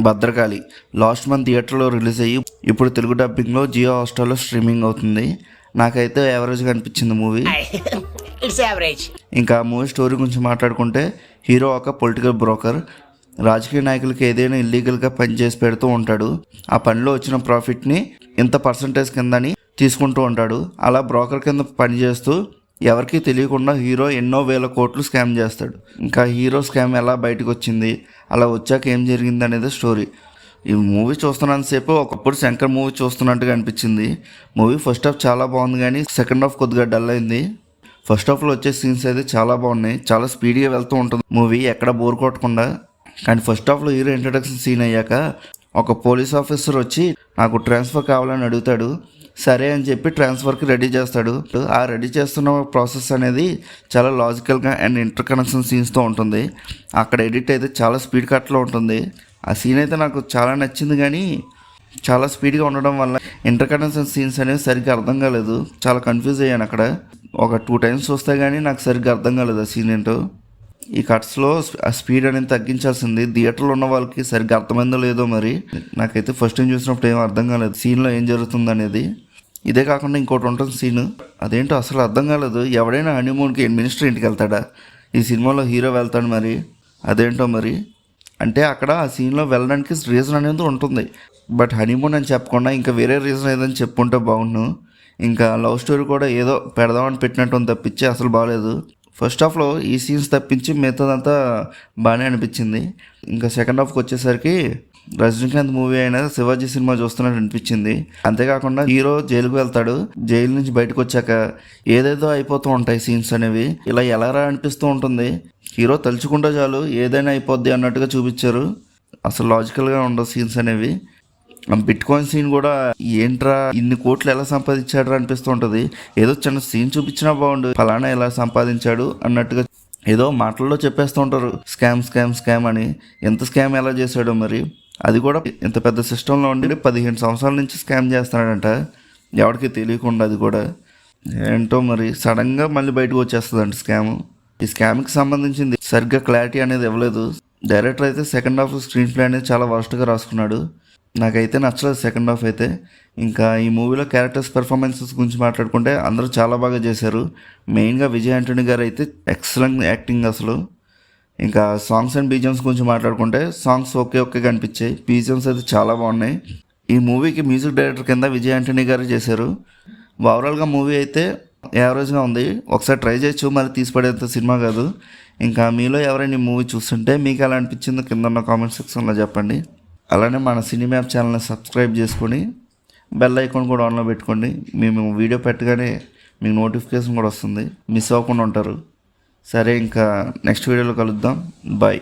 Bhadrakali last month థియేటర్లో release అయ్యి ఇప్పుడు తెలుగు డబ్బింగ్లో జియో హాట్‌స్టార్లో స్ట్రీమింగ్ అవుతుంది. నాకైతే యావరేజ్గా అనిపించింది మూవీ. It's average. ఇంకా మూవీ స్టోరీ గురించి మాట్లాడుకుంటే హీరో ఒక పొలిటికల్ బ్రోకర్. రాజకీయ నాయకులకి ఏదైనా ఇల్లీగల్గా పని చేసి పెడుతూ ఉంటాడు. ఆ పనిలో వచ్చిన ప్రాఫిట్ని ఇంత పర్సంటేజ్ కిందని తీసుకుంటూ ఉంటాడు. అలా బ్రోకర్ కింద పనిచేస్తూ ఎవరికీ తెలియకుండా హీరో ఎన్నో వేల కోట్లు స్కామ్ చేస్తాడు. ఇంకా హీరో స్కామ్ ఎలా బయటకు వచ్చింది, అలా వచ్చాక ఏం జరిగింది అనేది స్టోరీ. ఈ మూవీ చూస్తున్నంతసేపు ఒకప్పుడు శంకర్ మూవీ చూస్తున్నట్టుగా అనిపించింది. మూవీ ఫస్ట్ హాఫ్ చాలా బాగుంది కానీ సెకండ్ హాఫ్ కొద్దిగా డల్ అయింది. ఫస్ట్ హాఫ్లో వచ్చే సీన్స్ అయితే చాలా బాగున్నాయి. చాలా స్పీడ్గా వెళ్తూ ఉంటుంది మూవీ, ఎక్కడ బోర్ కొట్టకుండా. కానీ ఫస్ట్ హాఫ్లో హీరో ఇంట్రడక్షన్ సీన్ అయ్యాక ఒక పోలీస్ ఆఫీసర్ వచ్చి నాకు ట్రాన్స్ఫర్ కావాలని అడుగుతాడు. సరే అని చెప్పి ట్రాన్స్ఫర్కి రెడీ చేస్తాడు. ఆ రెడీ చేస్తున్న ప్రాసెస్ అనేది చాలా లాజికల్గా అండ్ ఇంటర్ కనెక్షన్ సీన్స్తో ఉంటుంది. అక్కడ ఎడిట్ అయితే చాలా స్పీడ్ కట్లో ఉంటుంది. ఆ సీన్ అయితే నాకు చాలా నచ్చింది కానీ చాలా స్పీడ్గా ఉండడం వల్ల ఇంటర్ కనెక్షన్ సీన్స్ అనేవి సరిగ్గా అర్థం కాలేదు. చాలా కన్ఫ్యూజ్ అయ్యాను అక్కడ. ఒక 2 టైమ్స్ వస్తే కానీ నాకు సరిగ్గా అర్థం కాలేదు ఆ సీన్ ఏంటో. ఈ కట్స్లో ఆ స్పీడ్ అనేది తగ్గించాల్సింది. థియేటర్లో ఉన్న వాళ్ళకి సరిగ్గా అర్థమైందో లేదో మరి. నాకైతే ఫస్ట్ టైం చూసినప్పుడు ఏం అర్థం కాలేదు సీన్లో ఏం జరుగుతుంది అనేది. ఇదే కాకుండా ఇంకోటి ఉంటుంది సీన్, అదేంటో అసలు అర్థం కాలేదు. ఎవడైనా హనీమూన్కి మినిస్టర్ ఇంటికి వెళ్తాడా? ఈ సినిమాలో హీరో వెళ్తాడు మరి, అదేంటో మరి. అంటే అక్కడ ఆ సీన్లో వెళ్ళడానికి రీజన్ అనేది ఉంటుంది. బట్ హనీమూన్ అని చెప్పకుండా ఇంకా వేరే రీజన్ ఏదని చెప్పుకుంటే బాగుండు. ఇంకా లవ్ స్టోరీ కూడా ఏదో పెడదామని పెట్టినట్టు తప్పించి అసలు బాగాలేదు. ఫస్ట్ హాఫ్లో ఈ సీన్స్ తప్పించి మిగతాదంతా బాగానే అనిపించింది. ఇంకా సెకండ్ హాఫ్కి వచ్చేసరికి రజనీకాంత్ మూవీ అయినా శివాజీ సినిమా చూస్తున్నట్టు అనిపించింది. అంతేకాకుండా హీరో జైలుకు వెళ్తాడు. జైలు నుంచి బయటకు వచ్చాక ఏదేదో అయిపోతూ ఉంటాయి సీన్స్ అనేవి. ఇలా ఎలారా అనిపిస్తూ ఉంటుంది. హీరో తలుచుకుంటే చాలు ఏదైనా అయిపోద్ది అన్నట్టుగా చూపించారు. అసలు లాజికల్గా ఉండవు సీన్స్ అనేవి. బిట్ కాయిన్ సీన్ కూడా ఏంట్రా ఇన్ని కోట్లు ఎలా సంపాదించాడు అనిపిస్తూ ఉంటుంది. ఏదో చిన్న సీన్ చూపించినా బాగుండు, ఫలానా ఎలా సంపాదించాడు అన్నట్టుగా ఏదో మాటల్లో చెప్పేస్తూ ఉంటారు స్కామ్ స్కామ్ స్కామ్ అని. ఎంత స్కామ్ ఎలా చేశాడో మరి. అది కూడా ఇంత పెద్ద సిస్టంలో ఉండి 15 సంవత్సరాల నుంచి స్కామ్ చేస్తున్నాడంట ఎవరికి తెలియకుండా. అది కూడా ఏంటో మరి సడన్గా మళ్ళీ బయటకు వచ్చేస్తుందంట స్కామ్. ఈ స్కామ్కి సంబంధించింది సరిగ్గా క్లారిటీ అనేది ఇవ్వలేదు. డైరెక్టర్ అయితే సెకండ్ హాఫ్ స్క్రీన్ ప్లే అనేది చాలా వర్స్ట్గా రాసుకున్నాడు. నాకైతే నచ్చలేదు సెకండ్ హాఫ్ అయితే. ఇంకా ఈ మూవీలో క్యారెక్టర్స్ పెర్ఫార్మెన్సెస్ గురించి మాట్లాడుకుంటే అందరూ చాలా బాగా చేశారు. మెయిన్గా విజయ్ ఆంటనీ గారు అయితే ఎక్సలెంట్ యాక్టింగ్ అసలు. ఇంకా సాంగ్స్ అండ్ బీజిఎమ్స్ గురించి మాట్లాడుకుంటే సాంగ్స్ ఓకే కనిపించాయి. బీజిఎమ్స్ అయితే చాలా బాగున్నాయి. ఈ మూవీకి మ్యూజిక్ డైరెక్టర్ కింద విజయ్ ఆంటనీ గారు చేశారు. ఓవరాల్గా మూవీ అయితే యావరేజ్గా ఉంది. ఒకసారి ట్రై చేయొచ్చు, మరి తీసిపడేంత సినిమా కాదు. ఇంకా మీలో ఎవరైనా ఈ మూవీ చూస్తుంటే మీకు ఎలా అనిపించిందో కింద ఉన్న కామెంట్ సెక్షన్లో చెప్పండి. అలానే మన సినిమాప్ ఛానల్ని సబ్స్క్రైబ్ చేసుకొని బెల్ ఐకాన్ కూడా ఆన్లో పెట్టుకోండి. మేము వీడియో పెట్టగానే మీకు నోటిఫికేషన్ కూడా వస్తుంది, మిస్ అవ్వకుండా ఉంటారు. సరే, ఇంకా నెక్స్ట్ వీడియోలో కలుద్దాం. బాయ్.